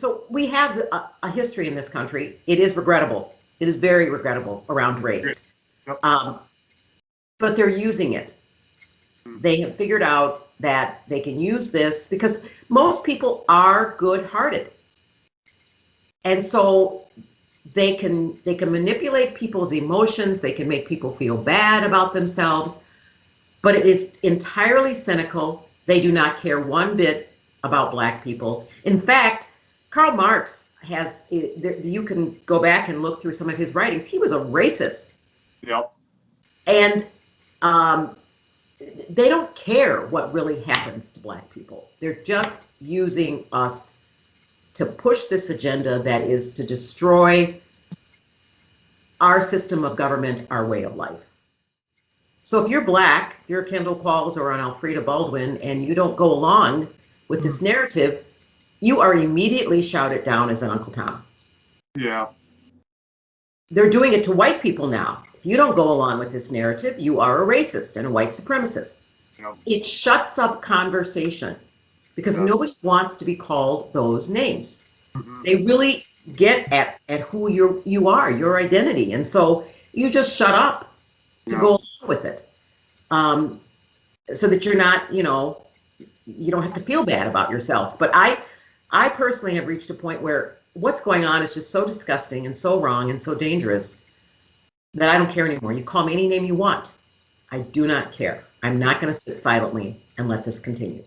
So we have a history in this country. It is regrettable. It is very regrettable around race. Yep. But they're using it. They have figured out that they can use this because most people are good-hearted. And so they can manipulate people's emotions. They can make people feel bad about themselves. But it is entirely cynical. They do not care one bit about Black people. In fact, Karl Marx you can go back and look through some of his writings. He was a racist. Yep. And they don't care what really happens to Black people. They're just using us to push this agenda that is to destroy our system of government, our way of life. So if you're Black, if you're a Kendall Qualls or an Alfrieda Baldwin, and you don't go along with this narrative, you are immediately shouted down as an Uncle Tom. Yeah. They're doing it to white people now. If you don't go along with this narrative, you are a racist and a white supremacist. Yep. It shuts up conversation because nobody wants to be called those names. They really get at who you are, your identity. And so you just shut up to go along with it. So that you're not, you don't have to feel bad about yourself. But I personally have reached a point where what's going on is just so disgusting and so wrong and so dangerous that I don't care anymore. You call me any name you want. I do not care. I'm not going to sit silently and let this continue.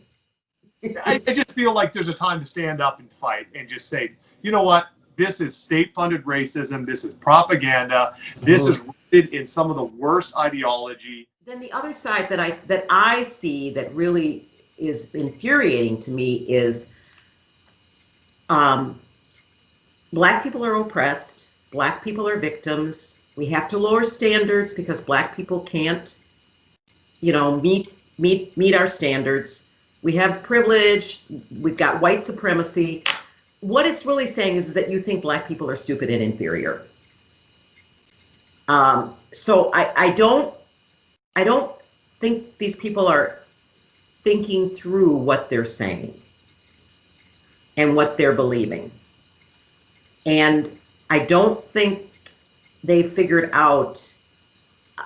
I just feel like there's a time to stand up and fight and just say, you know what? This is state-funded racism. This is propaganda. This is rooted in some of the worst ideology. Then the other side that I see that really is infuriating to me is Black people are oppressed. Black people are victims. We have to lower standards because Black people can't, meet our standards. We have privilege. We've got white supremacy. What it's really saying is that you think Black people are stupid and inferior. So I don't think these people are thinking through what they're saying and what they're believing. And I don't think they figured out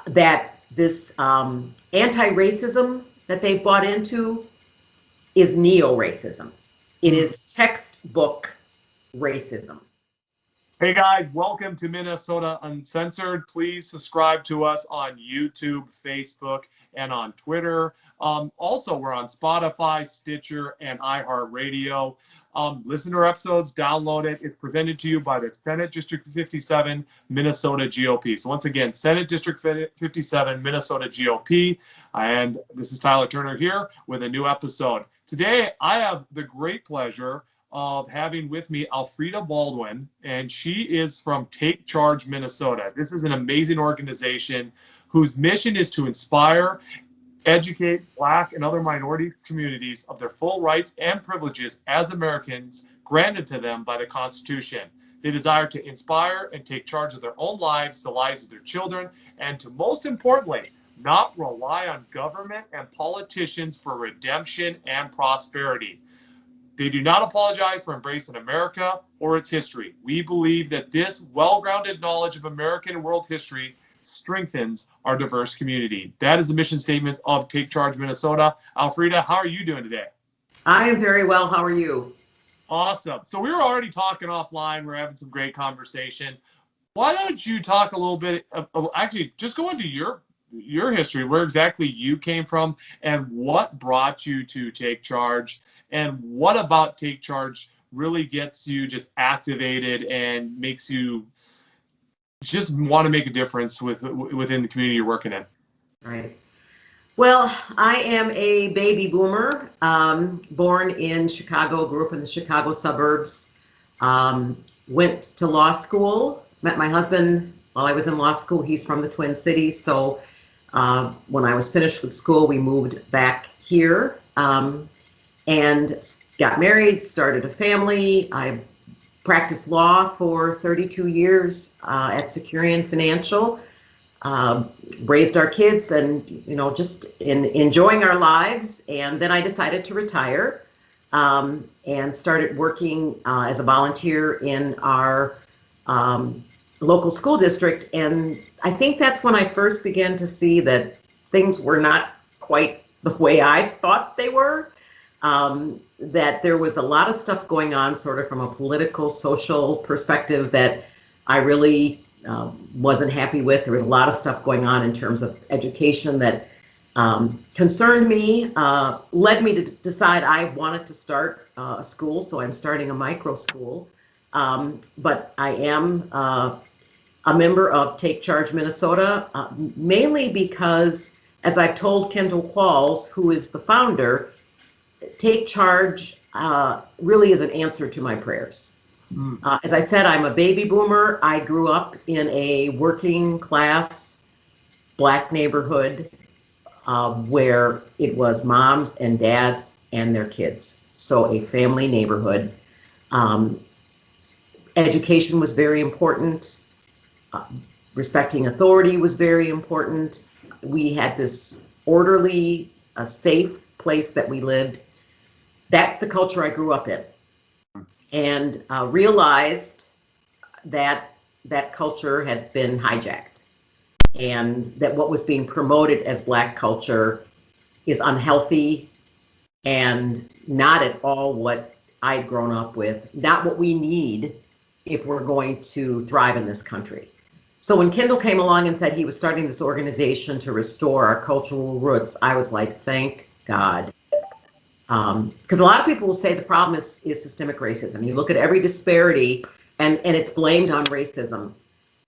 that this anti-racism that they've bought into is neo-racism. It is textbook racism. Hey guys, welcome to Minnesota Uncensored. Please subscribe to us on YouTube, Facebook, and on Twitter. Also, we're on Spotify, Stitcher, and iHeartRadio. Listen to our episodes, download it. It's presented to you by the Senate District 57, Minnesota GOP. So once again, Senate District 57, Minnesota GOP. And this is Tyler Turner here with a new episode. Today, I have the great pleasure of having with me Alfrieda Baldwin, and she is from Take Charge, Minnesota. This is an amazing organization whose mission is to inspire, educate Black and other minority communities of their full rights and privileges as Americans granted to them by the Constitution. They desire to inspire and take charge of their own lives, the lives of their children, and to most importantly, not rely on government and politicians for redemption and prosperity. They do not apologize for embracing America or its history. We believe that this well-grounded knowledge of American and world history strengthens our diverse community. That is the mission statement of Take Charge Minnesota. Alfrieda, how are you doing today? I am very well. How are you? Awesome. So we were already talking offline. We're having some great conversation. Why don't you talk a little bit, actually, just go into your history, where exactly you came from and what brought you to Take Charge, and what about Take Charge really gets you just activated and makes you just want to make a difference within the community you're working in. Right. Well, I am a baby boomer, born in Chicago, grew up in the Chicago suburbs, went to law school, met my husband while I was in law school. He's from the Twin Cities. So when I was finished with school, we moved back here and got married, started a family. I practiced law for 32 years at Securian Financial, raised our kids and, just enjoying our lives. And then I decided to retire and started working as a volunteer in our local school district. And I think that's when I first began to see that things were not quite the way I thought they were. That there was a lot of stuff going on sort of from a political, social perspective that I really wasn't happy with. There was a lot of stuff going on in terms of education that concerned me, led me to decide I wanted to start a school, so I'm starting a micro school. But I am a member of Take Charge Minnesota, mainly because, as I've told Kendall Qualls, who is the founder, Take Charge really is an answer to my prayers. As I said, I'm a baby boomer. I grew up in a working class Black neighborhood where it was moms and dads and their kids. So a family neighborhood. Education was very important. Respecting authority was very important. We had this orderly, safe place that we lived. That's the culture I grew up in, and realized that that culture had been hijacked, and that what was being promoted as Black culture is unhealthy and not at all what I'd grown up with, not what we need if we're going to thrive in this country. So when Kendall came along and said he was starting this organization to restore our cultural roots, I was like, thank God. Because a lot of people will say the problem is systemic racism. You look at every disparity and it's blamed on racism,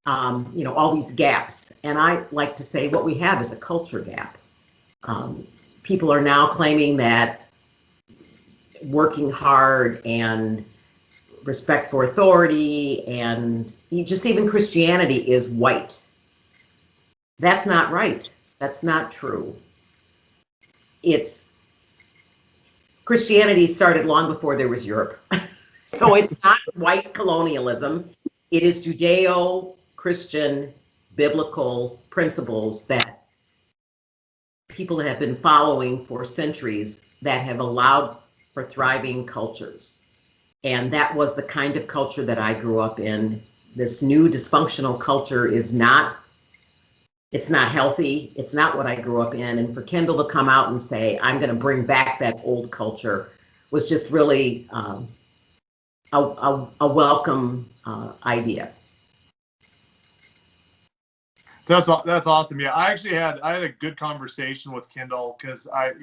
all these gaps. And I like to say what we have is a culture gap. People are now claiming that working hard and respect for authority and just even Christianity is white. That's not right. That's not true. Christianity started long before there was Europe. So it's not white colonialism. It is Judeo-Christian biblical principles that people have been following for centuries that have allowed for thriving cultures. And that was the kind of culture that I grew up in. This new dysfunctional culture it's not healthy. It's not what I grew up in. And for Kendall to come out and say, I'm going to bring back that old culture was just really a welcome idea. That's awesome. Yeah, I had a good conversation with Kendall because I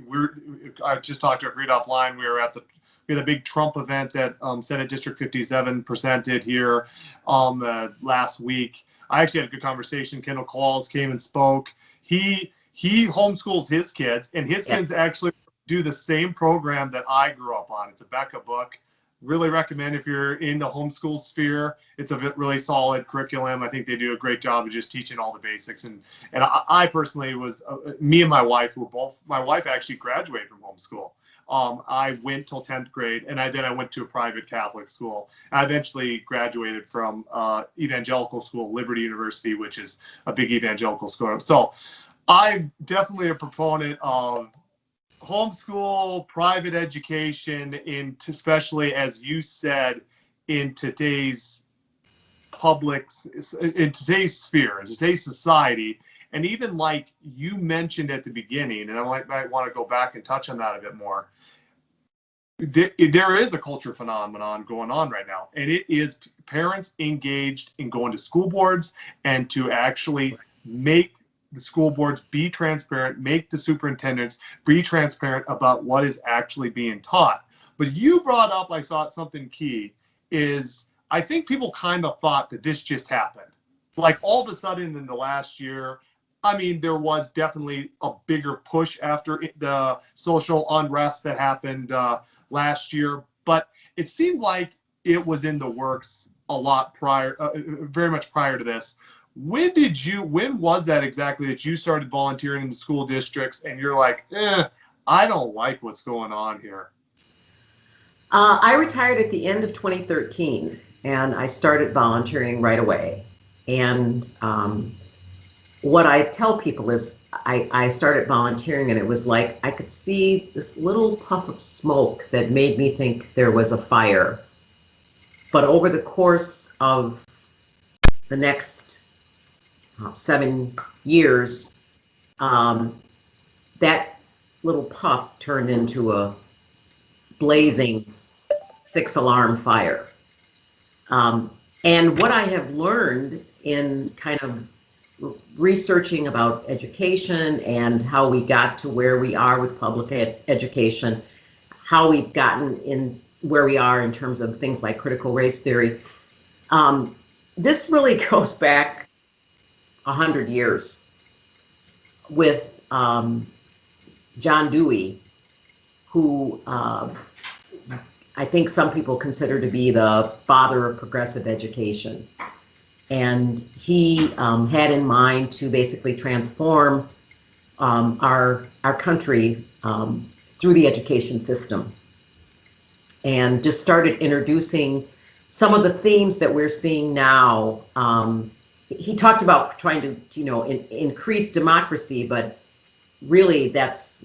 just talked to Alfrieda offline. We had a big Trump event that Senate District 57 presented here last week. I actually had a good conversation. Kendall Qualls came and spoke. He homeschools his kids, and his kids actually do the same program that I grew up on. It's a Becca book. Really recommend if you're in the homeschool sphere. It's a really solid curriculum. I think they do a great job of just teaching all the basics. And I personally was, me and my wife my wife actually graduated from homeschool. I went till 10th grade, and then I went to a private Catholic school. I eventually graduated from evangelical school, Liberty University, which is a big evangelical school. So I'm definitely a proponent of homeschool, private education, especially, as you said, in today's in today's sphere, in today's society. And even like you mentioned at the beginning, and I might want to go back and touch on that a bit more, there is a culture phenomenon going on right now, and it is parents engaged in going to school boards and to actually make the school boards be transparent, make the superintendents be transparent about what is actually being taught. But you brought up, I thought, something key is I think people kind of thought that this just happened. Like all of a sudden in the last year, I mean, there was definitely a bigger push after the social unrest that happened last year, but it seemed like it was in the works a lot prior, very much prior to this. When was that exactly that you started volunteering in the school districts and you're like, I don't like what's going on here? I retired at the end of 2013 and I started volunteering right away. And what I tell people is I started volunteering, and it was like I could see this little puff of smoke that made me think there was a fire. But over the course of the next 7 years, that little puff turned into a blazing 6-alarm fire. And what I have learned in kind of researching about education and how we got to where we are with public education, how we've gotten in where we are in terms of things like critical race theory, this really goes back 100 years with John Dewey, who I think some people consider to be the father of progressive education. And he had in mind to basically transform our country through the education system, and just started introducing some of the themes that we're seeing now. He talked about trying to increase democracy, but really that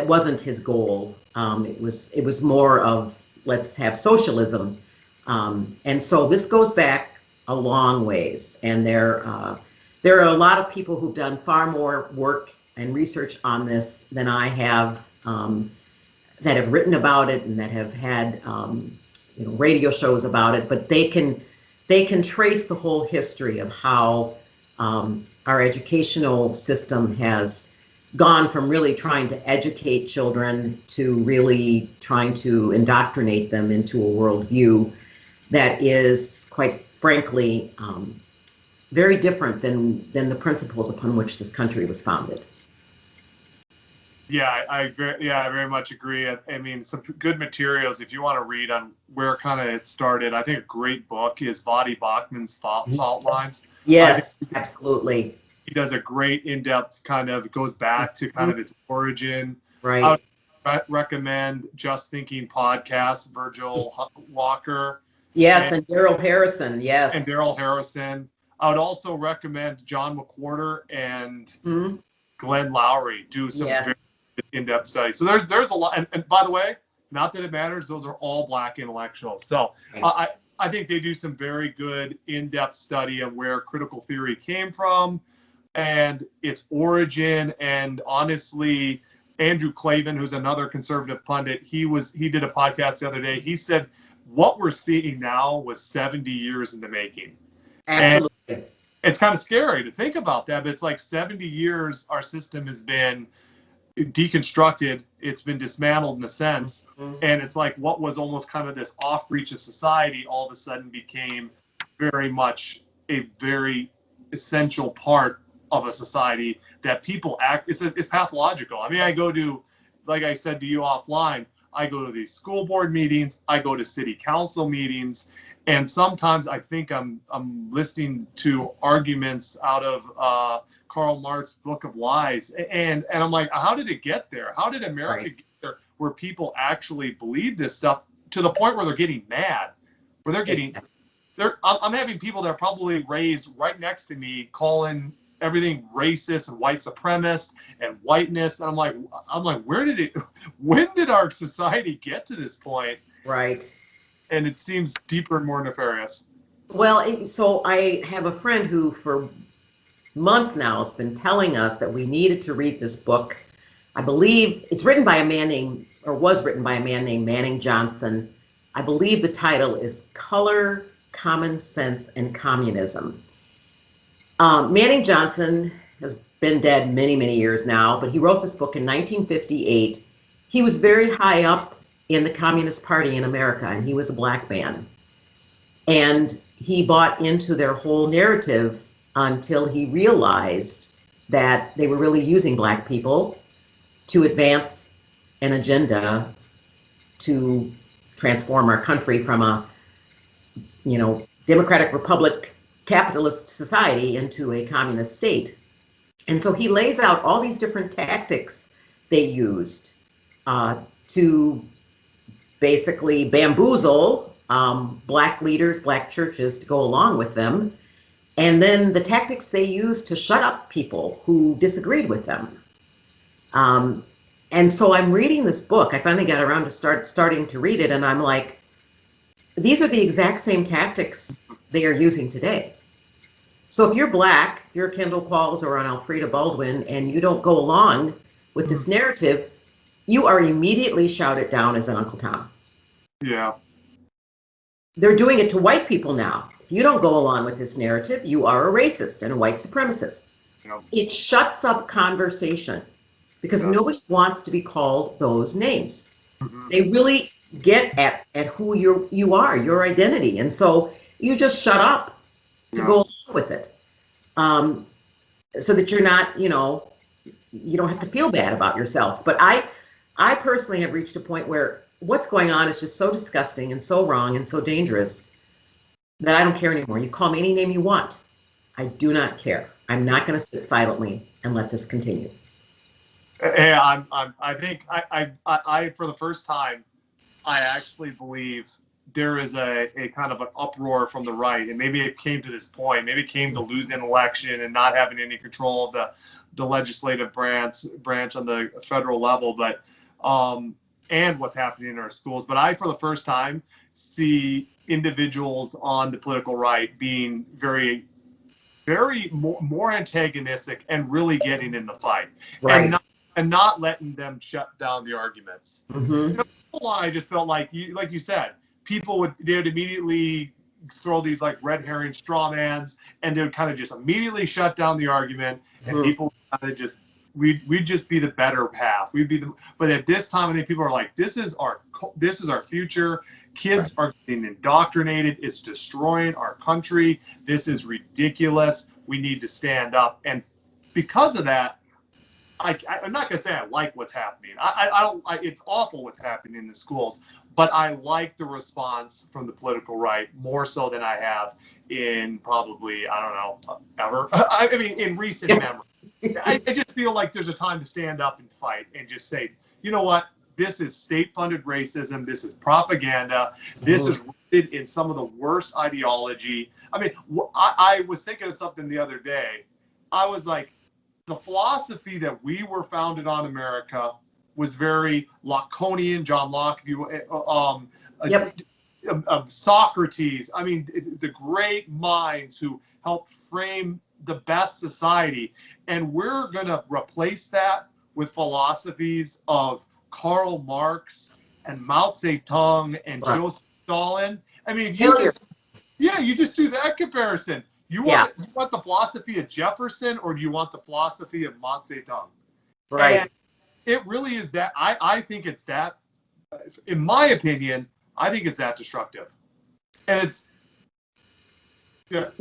wasn't his goal. It was more of, let's have socialism. And so this goes back a long ways, and there are a lot of people who've done far more work and research on this than I have, that have written about it and that have had radio shows about it. But they can trace the whole history of how our educational system has gone from really trying to educate children to really trying to indoctrinate them into a worldview that is, quite frankly, very different than the principles upon which this country was founded. Yeah, I very much agree. I mean, some good materials if you want to read on where kind of it started. I think a great book is Vonnie Bachman's Fault Lines. Yes, absolutely. He does a great in-depth kind of, goes back to kind of its origin. Right. I would recommend Just Thinking podcast, Virgil Walker. Yes, and Daryl Harrison, yes. And Daryl Harrison. I would also recommend John McWhorter and Glenn Loury do some very in-depth studies. So there's a lot. And by the way, not that it matters, those are all Black intellectuals. So I think they do some very good in-depth study of where critical theory came from and its origin. And honestly, Andrew Klavan, who's another conservative pundit, he did a podcast the other day. He said what we're seeing now was 70 years in the making. Absolutely. And it's kind of scary to think about that, but it's like 70 years our system has been deconstructed, it's been dismantled in a sense, and it's like what was almost kind of this off reach of society all of a sudden became very much a very essential part of a society that people act. It's pathological. I mean, I go to, like I said to you offline, I go to these school board meetings, I go to city council meetings, and sometimes I think I'm listening to arguments out of Karl Marx's Book of Lies, and I'm like, how did it get there? How did America get there where people actually believe this stuff to the point where they're getting mad, where I'm having people that are probably raised right next to me calling everything racist and white supremacist and whiteness. And I'm like, when did our society get to this point? Right. And it seems deeper and more nefarious. Well, so I have a friend who for months now has been telling us that we needed to read this book. I believe it's written by a man named, or was written by a man named Manning Johnson. I believe the title is Color, Common Sense, and Communism. Manning Johnson has been dead many, many years now, but he wrote this book in 1958. He was very high up in the Communist Party in America, and he was a Black man. And he bought into their whole narrative until he realized that they were really using Black people to advance an agenda to transform our country from a, democratic republic capitalist society into a communist state. And so he lays out all these different tactics they used to basically bamboozle Black leaders, Black churches to go along with them. And then the tactics they use to shut up people who disagreed with them. And so I'm reading this book. I finally got around to starting to read it, and I'm like, these are the exact same tactics they are using today. So if you're Black, you're Kendall Qualls or on Alfrieda Baldwin, and you don't go along with this narrative, you are immediately shouted down as an Uncle Tom. Yeah. They're doing it to white people now. If you don't go along with this narrative, you are a racist and a white supremacist. Yeah. It shuts up conversation because nobody wants to be called those names. They really get at who you are, your identity. And so you just shut up to go along with it. So that you're not, you don't have to feel bad about yourself. But I personally have reached a point where what's going on is just so disgusting and so wrong and so dangerous that I don't care anymore. You call me any name you want. I do not care. I'm not going to sit silently and let this continue. Yeah, I think I for the first time, I actually believe there is a kind of an uproar from the right, and maybe it came to this point. Maybe it came to losing an election and not having any control of the legislative branch on the federal level, but and what's happening in our schools. But I, for the first time, see individuals on the political right being very, very more antagonistic and really getting in the fight, Right. and not letting them shut down the arguments. Mm-hmm. I just felt like you said, they would immediately throw these like red herring straw mans, and they would kind of just immediately shut down the argument, and people kind of just we'd just be the better half. But at this time, I think people are like, this is our future. Kids are getting indoctrinated. It's destroying our country. This is ridiculous. We need to stand up. And because of that, I'm not going to say I like what's happening. It's awful what's happening in the schools, but I like the response from the political right more so than I have in probably, I don't know, ever. I mean, in recent memory. I just feel like there's a time to stand up and fight and just say, you know what? This is state-funded racism. This is propaganda. This is rooted in some of the worst ideology. I mean, I was thinking of something the other day. I was like, the philosophy that we were founded on, America, was very Lacanian, John Locke, of Socrates. I mean, the great minds who helped frame the best society. And we're going to replace that with philosophies of Karl Marx and Mao Zedong and Joseph Stalin. I mean, you just do that comparison. You want the philosophy of Jefferson, or do you want the philosophy of Mao Zedong? Right. And it really is that. I think it's that. In my opinion, I think it's that destructive. And it's.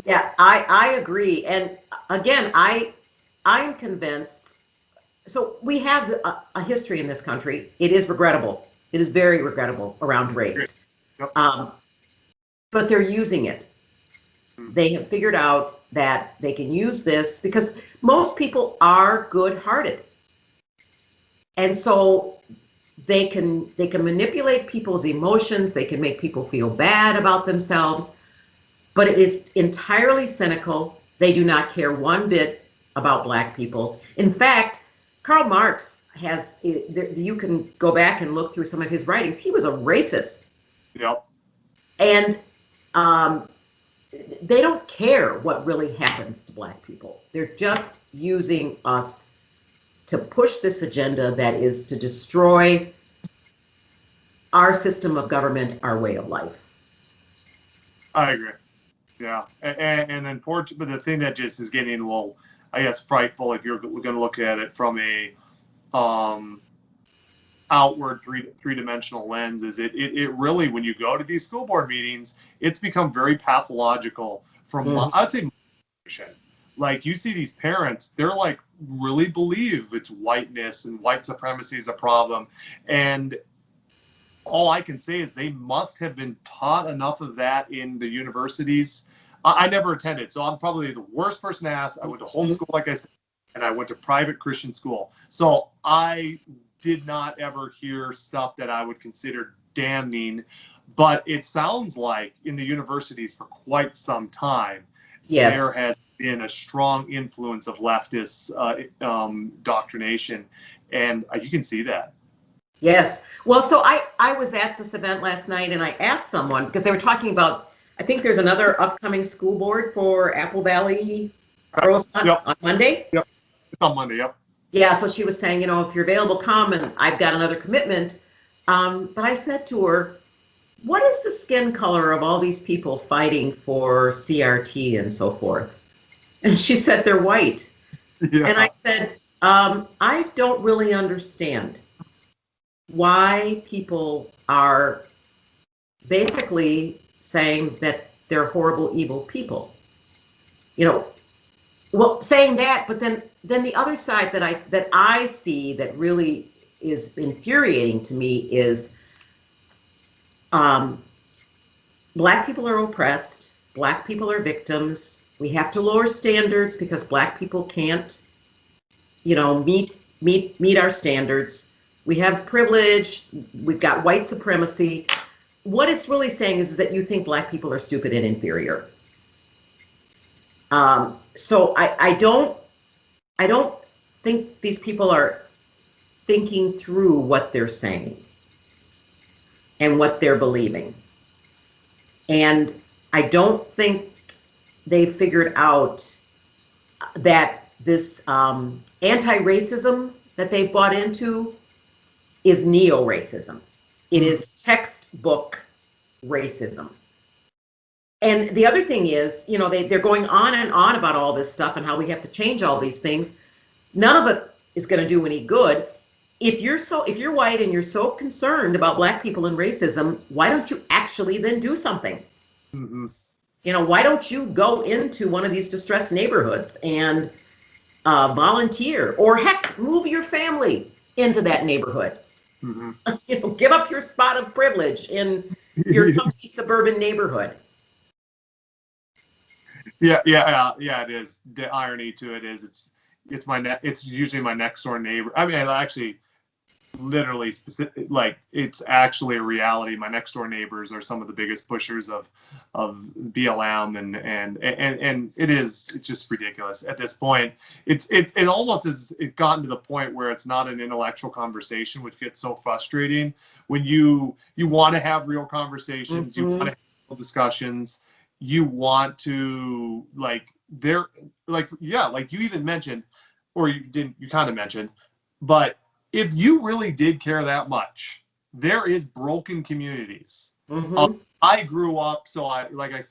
Yeah, I agree. And again, I'm convinced. So we have a history in this country. It is regrettable. It is very regrettable around race. Yep. But they're using it. They have figured out that they can use this because most people are good-hearted. And so they can manipulate people's emotions. They can make people feel bad about themselves. But it is entirely cynical. They do not care one bit about Black people. In fact, Karl Marx you can go back and look through some of his writings. He was a racist. Yep. And they don't care what really happens to Black people. They're just using us to push this agenda that is to destroy our system of government, our way of life. I agree. Yeah, and unfortunately, but the thing that just is getting a little, I guess, frightful if you're going to look at it from a outward three-dimensional lens is it really, when you go to these school board meetings, it's become very pathological from I'd say, like you see these parents, they're like really believe it's whiteness and white supremacy is a problem, and all I can say is they must have been taught enough of that in the universities. I never attended, so I'm probably the worst person to ask. I went to homeschool, like I said, and I went to private Christian school. So I did not ever hear stuff that I would consider damning, but it sounds like in the universities for quite some time, Yes. there has been a strong influence of leftist doctrination, and you can see that. Yes. Well, so I was at this event last night and I asked someone because they were talking about, I think there's another upcoming school board for Apple Valley Girls Yep. on Monday. Yep. It's on Monday. Yep. Yeah. So she was saying, if you're available, come, and I've got another commitment. But I said to her, what is the skin color of all these people fighting for CRT and so forth? And she said, they're white. Yeah. And I said, I don't really understand why people are basically saying that they're horrible, evil people. Well, saying that, but then the other side that I see that really is infuriating to me is Black people are oppressed, Black people are victims. We have to lower standards because Black people can't, meet our standards. We have privilege. We've got white supremacy. What it's really saying is that you think Black people are stupid and inferior. So I don't think these people are thinking through what they're saying and what they're believing. And I don't think they figured out that this anti-racism that they've bought into is neo-racism. It is textbook racism. And the other thing is, they're going on and on about all this stuff and how we have to change all these things. None of it is going to do any good. If you're white and you're so concerned about Black people and racism, why don't you actually then do something? Mm-hmm. Why don't you go into one of these distressed neighborhoods and volunteer, or heck, move your family into that neighborhood? Mm-hmm. Give up your spot of privilege in your comfy suburban neighborhood. Yeah. It is. The irony to it is it's usually my next door neighbor. I mean, actually, literally specific, like it's actually a reality. My next door neighbors are some of the biggest pushers of BLM, and it's just ridiculous at this point. It almost is. It's gotten to the point where it's not an intellectual conversation, which gets so frustrating when you want to have real conversations, you want to have real discussions, you want to like you even mentioned, or you didn't, you kind of mentioned, but if you really did care that much, there is broken communities. I grew up, so I went to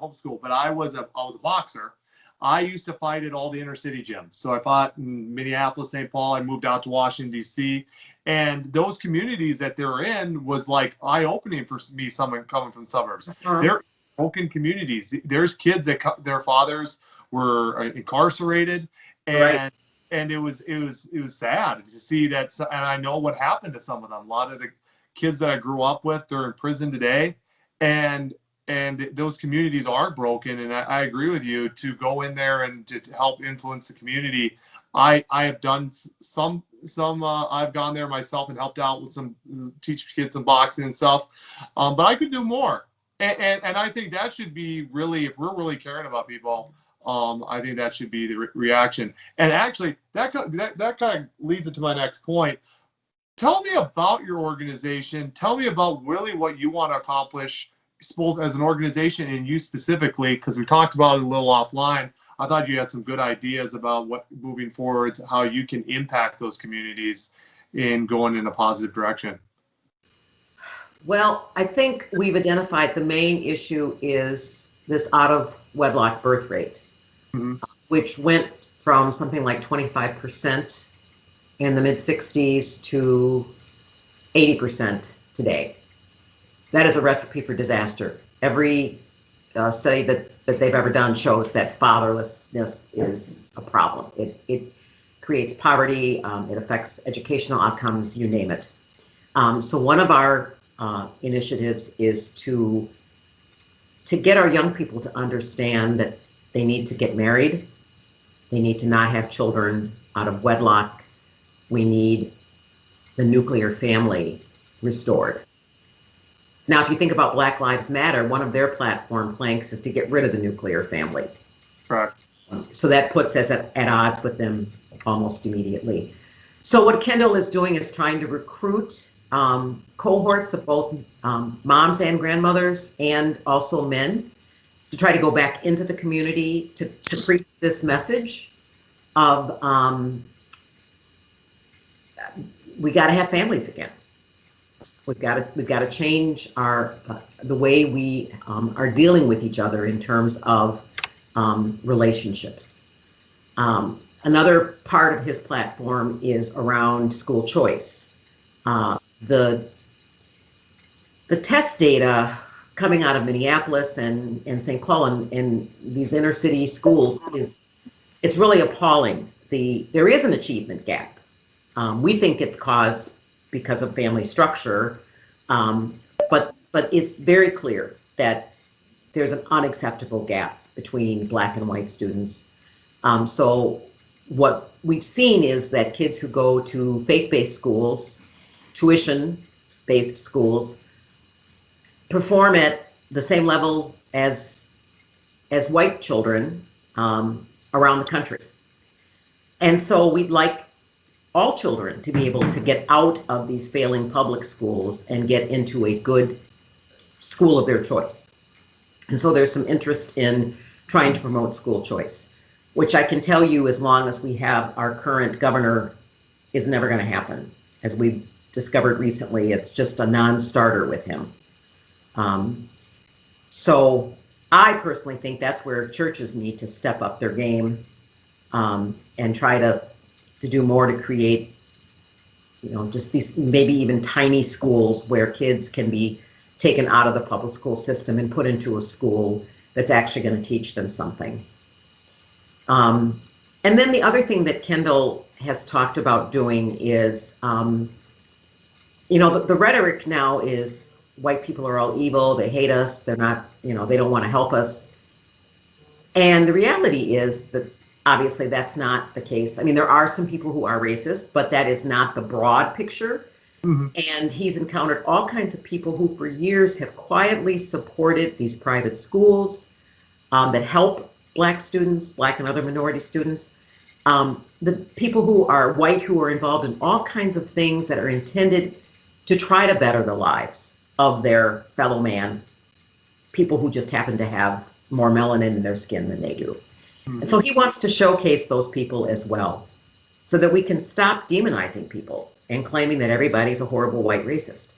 homeschool, but I was a boxer. I used to fight at all the inner city gyms. So I fought in Minneapolis, St. Paul. I moved out to Washington, D.C. And those communities that they're in was like eye-opening for me, someone coming from the suburbs. They're broken communities. There's kids that their fathers were incarcerated, and and it was sad to see that. And I know what happened to some of them. A lot of the kids that I grew up with, they're in prison today, and those communities are broken. And I agree with you, to go in there and to help influence the community. I have done some I've gone there myself and helped out with teach kids some boxing and stuff, but I could do more. And I think that should be really, if we're really caring about people, I think that should be the reaction. And actually, that kind of leads into my next point. Tell me about your organization. Tell me about really what you want to accomplish, both as an organization and you specifically, because we talked about it a little offline. I thought you had some good ideas about what moving forward, how you can impact those communities in going in a positive direction. Well, I think we've identified the main issue is this out-of-wedlock birth rate, which went from something like 25% in the mid-'60s to 80% today. That is a recipe for disaster. Every study that they've ever done shows that fatherlessness is a problem. It creates poverty, it affects educational outcomes, you name it. So one of our initiatives is to get our young people to understand that they need to get married, they need to not have children out of wedlock, we need the nuclear family restored. Now, if you think about Black Lives Matter, one of their platform planks is to get rid of the nuclear family. Correct. So that puts us at odds with them almost immediately. So what Kendall is doing is trying to recruit cohorts of both moms and grandmothers and also men to try to go back into the community to preach this message of we got to have families again. We've got to change the way we are dealing with each other in terms of relationships. Another part of his platform is around school choice. The test data coming out of Minneapolis and St. Paul and these inner city schools it's really appalling. There is an achievement gap. We think it's caused because of family structure, but it's very clear that there's an unacceptable gap between Black and white students. So what we've seen is that kids who go to faith-based schools, tuition-based schools, perform at the same level as white children around the country. And so we'd like all children to be able to get out of these failing public schools and get into a good school of their choice. And so there's some interest in trying to promote school choice, which I can tell you, as long as we have our current governor, is never going to happen. As we've discovered recently, it's just a non-starter with him. So I personally think that's where churches need to step up their game and try to do more to create, just these maybe even tiny schools where kids can be taken out of the public school system and put into a school that's actually going to teach them something. And then the other thing that Kendall has talked about doing is, the rhetoric now is white people are all evil, they hate us, they're not, they don't want to help us. And the reality is that obviously that's not the case. I mean, there are some people who are racist, but that is not the broad picture. Mm-hmm. And he's encountered all kinds of people who for years have quietly supported these private schools that help Black students, Black and other minority students. The people who are white who are involved in all kinds of things that are intended to try to better the lives of their fellow man, people who just happen to have more melanin in their skin than they do. Mm-hmm. And so he wants to showcase those people as well, so that we can stop demonizing people and claiming that everybody's a horrible white racist.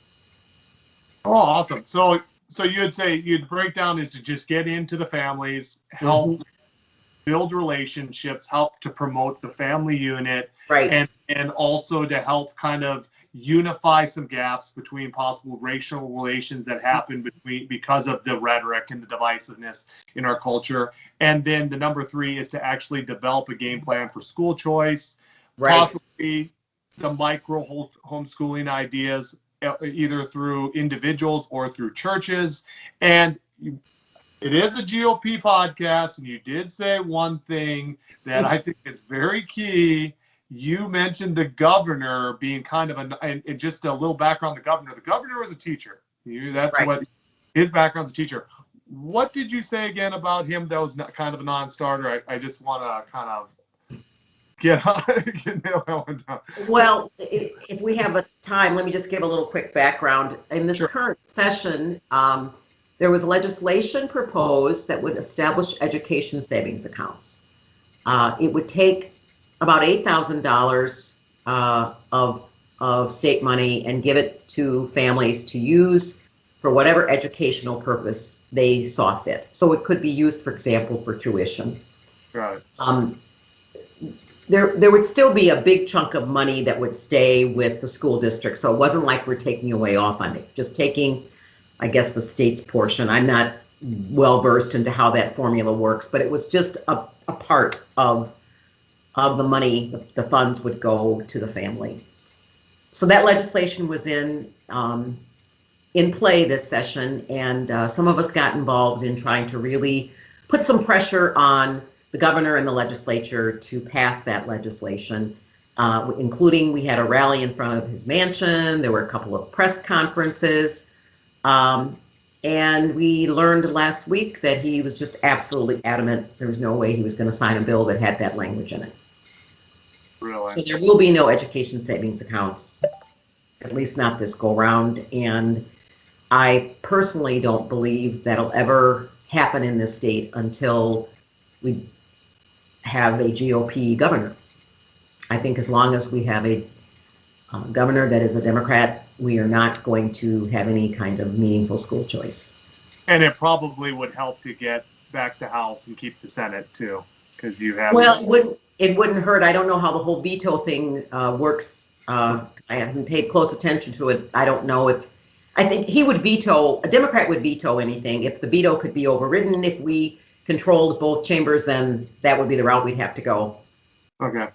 Oh, awesome. So you'd say you'd break down is to just get into the families, help build relationships, help to promote the family unit, right, and also to help kind of unify some gaps between possible racial relations that happen because of the rhetoric and the divisiveness in our culture. And then the number 3 is to actually develop a game plan for school choice, right, possibly the micro homeschooling ideas, either through individuals or through churches. And it is a GOP podcast, and you did say one thing that I think is very key. You mentioned the governor being kind of and just a little background on the governor. The governor was a teacher. That's right. What his background's a teacher. What did you say again about him that was kind of a non-starter? I just want to kind of get nail that one down. Well, if we have a time, let me just give a little quick background. In this current session, there was legislation proposed that would establish education savings accounts. It would take about $8,000 of state money and give it to families to use for whatever educational purpose they saw fit. So it could be used, for example, for tuition. Right. There would still be a big chunk of money that would stay with the school district. So it wasn't like we're taking away all funding, just taking, I guess, the state's portion. I'm not well versed into how that formula works, but it was just a part of the money. The funds would go to the family. So that legislation was in play this session, and some of us got involved in trying to really put some pressure on the governor and the legislature to pass that legislation, including we had a rally in front of his mansion. There were a couple of press conferences. And we learned last week that he was just absolutely adamant there was no way he was going to sign a bill that had that language in it. Really? So there will be no education savings accounts, at least not this go round. And I personally don't believe that'll ever happen in this state until we have a GOP governor. I think as long as we have a governor that is a Democrat, we are not going to have any kind of meaningful school choice. And it probably would help to get back the House and keep the Senate too, because you have. Well, it wouldn't hurt. I don't know how the whole veto thing works. I haven't paid close attention to it. I don't know if. I think he would veto. A Democrat would veto anything. If the veto could be overridden, if we controlled both chambers, then that would be the route we'd have to go. Okay.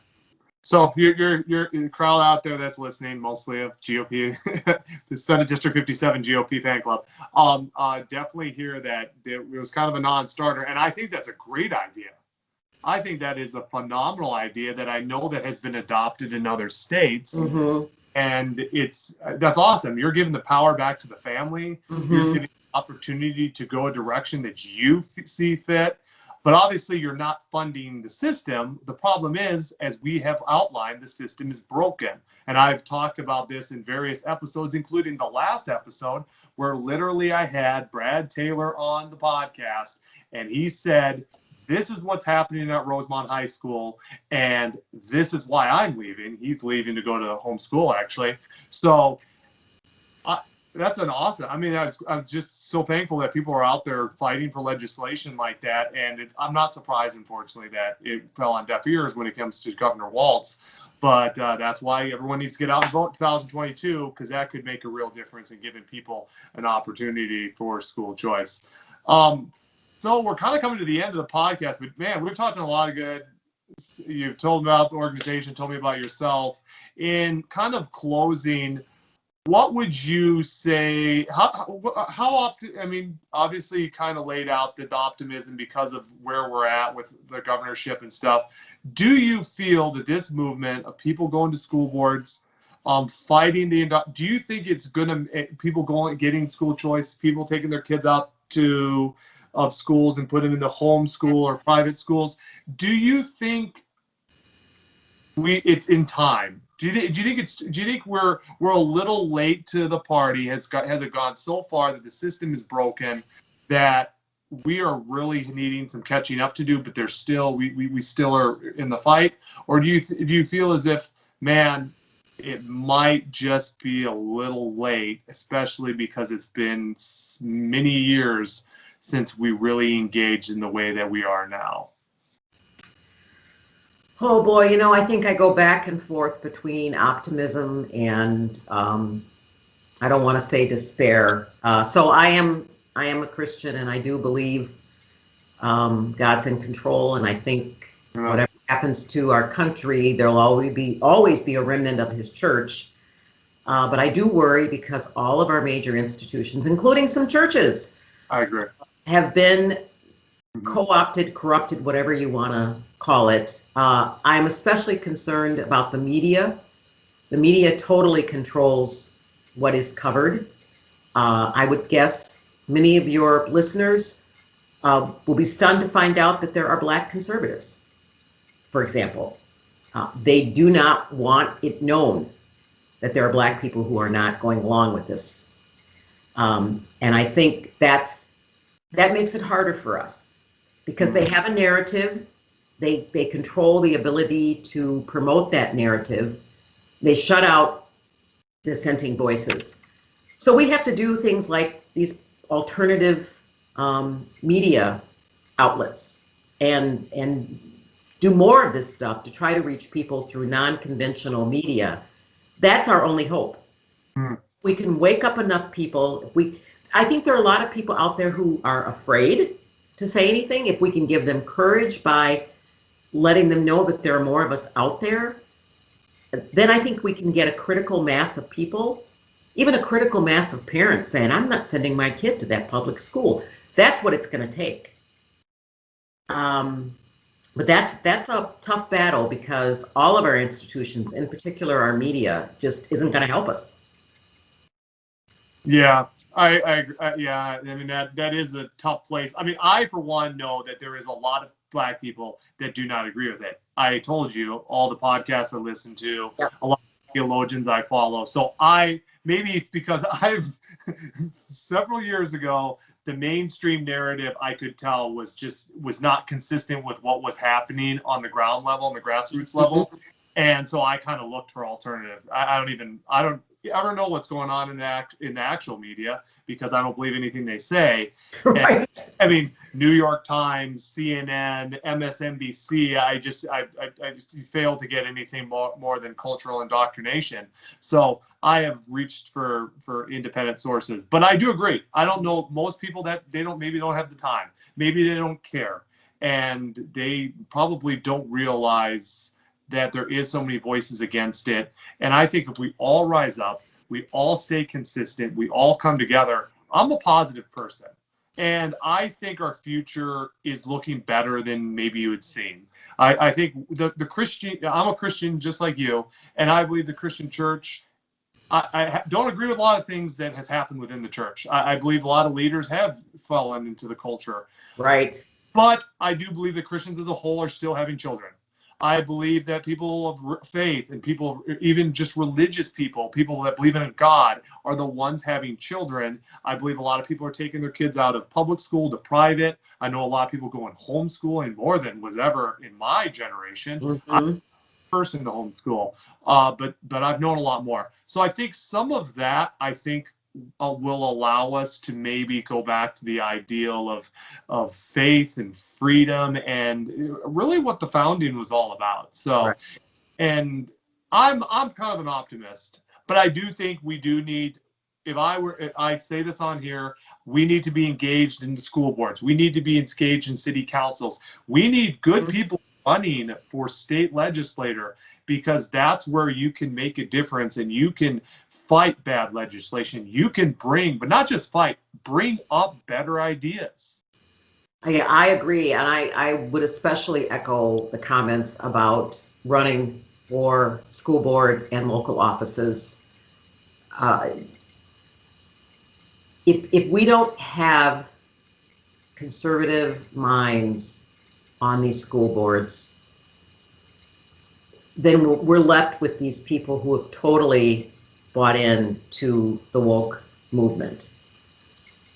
So you're the crowd out there that's listening, mostly of GOP, the Senate District 57 GOP fan club. Definitely hear that it was kind of a non-starter, and I think that's a great idea. I think that is a phenomenal idea that I know that has been adopted in other states, and that's awesome. You're giving the power back to the family. You're giving the opportunity to go a direction that you see fit. But obviously, you're not funding the system. The problem is, as we have outlined, the system is broken. And I've talked about this in various episodes, including the last episode, where literally I had Brad Taylor on the podcast, and he said, this is what's happening at Rosemont High School, and this is why I'm leaving. He's leaving to go to homeschool, actually. So that's an awesome. I mean, I was just so thankful that people are out there fighting for legislation like that. And I'm not surprised, unfortunately, that it fell on deaf ears when it comes to Governor Walz. But that's why everyone needs to get out and vote in 2022, because that could make a real difference in giving people an opportunity for school choice. So we're kind of coming to the end of the podcast. But, man, we've talked a lot of good. You've told me about the organization, told me about yourself. In kind of closing, what would you say, I mean, obviously you kind of laid out the optimism because of where we're at with the governorship and stuff. Do you feel that this movement of people going to school boards, fighting do you think it's going to, people getting school choice, people taking their kids out of schools and putting them in the home school or private schools, do you think it's in time? Do you think we're a little late to the party? Has it gone so far that the system is broken that we are really needing some catching up to do, but there's still we still are in the fight? Or do you feel as if, man, it might just be a little late, especially because it's been many years since we really engaged in the way that we are now? Oh boy, I think I go back and forth between optimism and I don't want to say despair. So I am a Christian, and I do believe God's in control, and I think whatever happens to our country, there'll always be a remnant of His church. But I do worry because all of our major institutions, including some churches, I agree, have been co-opted, corrupted, whatever you want to call it. I'm especially concerned about the media. The media totally controls what is covered. I would guess many of your listeners will be stunned to find out that there are Black conservatives, for example. They do not want it known that there are Black people who are not going along with this. And I think that makes it harder for us, because they have a narrative, they control the ability to promote that narrative, they shut out dissenting voices. So we have to do things like these alternative media outlets and do more of this stuff to try to reach people through non-conventional media. That's our only hope. We can wake up enough people. I think there are a lot of people out there who are afraid to say anything. If we can give them courage by letting them know that there are more of us out there, then I think we can get a critical mass of people, even a critical mass of parents saying, I'm not sending my kid to that public school. That's what it's going to take. But that's a tough battle, because all of our institutions, in particular our media, just isn't going to help us. Yeah, yeah, I mean that is a tough place. I mean, I for one know that there is a lot of Black people that do not agree with it. I told you all the podcasts I listen to, Yep. a lot of theologians I follow. So maybe it's because I've several years ago, the mainstream narrative I could tell was not consistent with what was happening on the ground level, on the grassroots level. And so I kind of looked for alternatives. I don't ever know what's going on in the actual media because I don't believe anything they say. Right. And, I mean, New York Times, CNN, MSNBC. I just fail to get anything more than cultural indoctrination. So I have reached for independent sources. But I do agree. I don't know most people that maybe don't have the time. Maybe they don't care, and they probably don't realize that there is so many voices against it. And I think if we all rise up, we all stay consistent, we all come together. I'm a positive person. And I think our future is looking better than maybe you had seen. I think the Christian, I'm a Christian just like you, and I believe the Christian church, I don't agree with a lot of things that has happened within the church. I believe a lot of leaders have fallen into the culture. Right. But I do believe that Christians as a whole are still having children. I believe that people of faith and people, even just religious people that believe in a God, are the ones having children. I believe a lot of people are taking their kids out of public school to private. I know a lot of people going homeschooling more than was ever in my generation. Mm-hmm. I'm the person to homeschool, but I've known a lot more. So I think some of that, will allow us to maybe go back to the ideal of faith and freedom and really what the founding was all about. So, Right. and I'm kind of an optimist, but I do think we do need, I'd say this on here, we need to be engaged in the school boards. We need to be engaged in city councils. We need good people running for state legislator, because that's where you can make a difference and you can fight bad legislation. You can but not just fight, bring up better ideas. I agree. And I would especially echo the comments about running for school board and local offices. If we don't have conservative minds on these school boards, then we're left with these people who have totally bought in to the woke movement.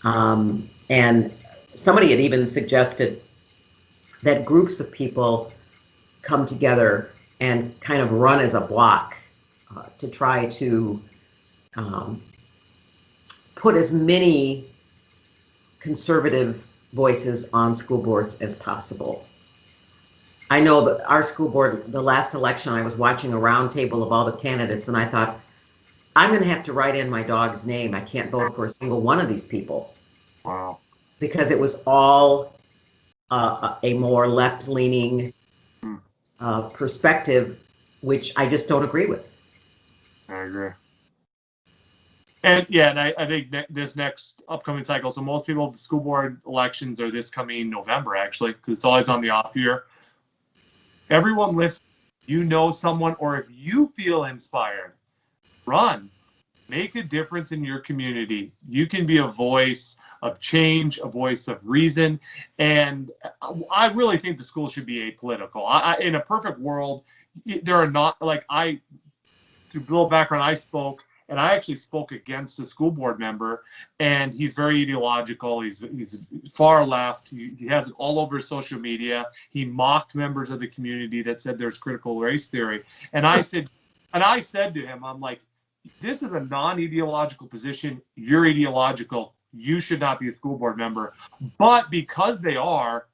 And somebody had even suggested that groups of people come together and kind of run as a block to try to put as many conservative voices on school boards as possible. I know that our school board, the last election, I was watching a roundtable of all the candidates, and I thought, I'm going to have to write in my dog's name. I can't vote for a single one of these people. Wow. Because it was all a more left-leaning perspective, which I just don't agree with. I agree. And yeah, and I think this next upcoming cycle, so most people, the school board elections are this coming November, actually, because it's always on the off year. Everyone listen, you know someone, or if you feel inspired, run. Make a difference in your community. You can be a voice of change, a voice of reason. And I really think the school should be apolitical. In a perfect world, there are not, through Bill background, I spoke, and I actually spoke against a school board member, and he's very ideological. He's far left. He has it all over social media. He mocked members of the community that said there's critical race theory. And I said to him, I'm like, this is a non-ideological position. You're ideological. You should not be a school board member. But because they are,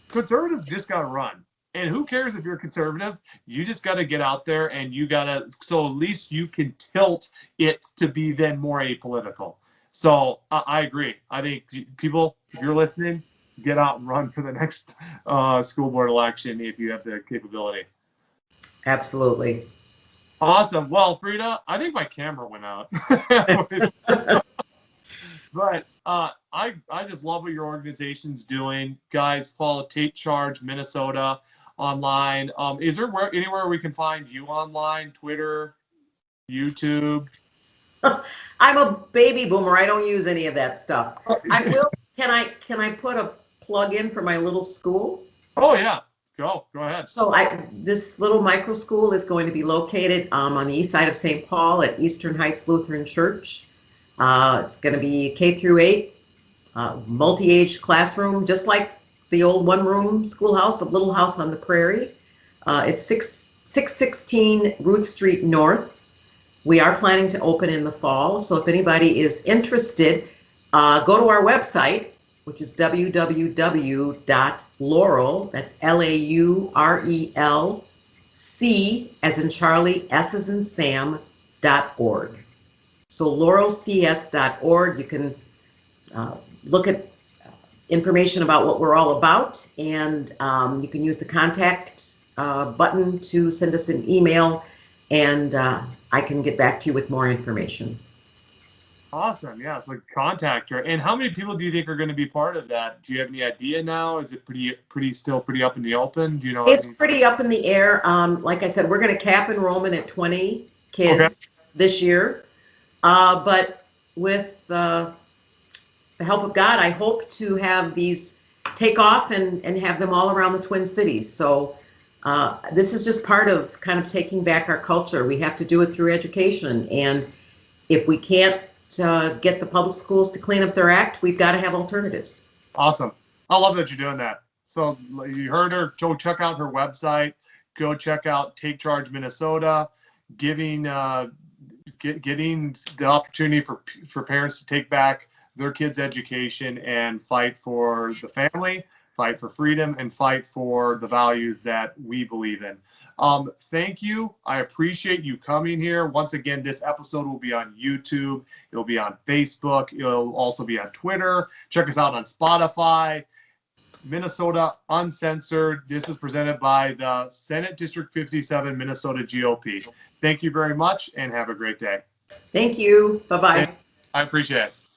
conservatives just got to run. And who cares if you're conservative? You just got to get out there, and you got to, so at least you can tilt it to be then more apolitical. So I agree. I think people, if you're listening, get out and run for the next school board election if you have the capability. Absolutely. Awesome. Well, Frida, I think my camera went out. But I just love what your organization's doing. Guys, follow Take Charge Minnesota online. Is there anywhere we can find you online? Twitter, YouTube? I'm a baby boomer. I don't use any of that stuff. I will. Can I put a plug in for my little school? Oh yeah, go ahead. So this little micro school is going to be located on the east side of St. Paul at Eastern Heights Lutheran Church. It's going to be K through 8, multi-age classroom, just like the old one-room schoolhouse, a little house on the prairie. It's 616 Ruth Street North. We are planning to open in the fall, so if anybody is interested, go to our website, which is www.laurel, that's LAUREL, C as in Charlie, S as in Sam.org. So laurelcs.org, you can look at information about what we're all about, and you can use the contact button to send us an email, and I can get back to you with more information. Awesome. Yeah, it's like contact her. And how many people do you think are going to be part of that? Do you have any idea now? Is it still pretty up in the open? Do you know? It's pretty up in the air. Like I said, we're going to cap enrollment at 20 kids this year. But with the help of God, I hope to have these take off and have them all around the Twin Cities. So this is just part of kind of taking back our culture. We have to do it through education. And if we can't get the public schools to clean up their act, we've got to have alternatives. Awesome. I love that you're doing that. So you heard her. Go check out her website. Go check out Take Charge Minnesota, getting the opportunity for parents to take back their kids' education and fight for the family, fight for freedom, and fight for the values that we believe in. Thank you. I appreciate you coming here. Once again, this episode will be on YouTube. It'll be on Facebook. It'll also be on Twitter. Check us out on Spotify. Minnesota Uncensored. This is presented by the Senate District 57 Minnesota GOP. Thank you very much and have a great day. Thank you. Bye-bye. I appreciate it.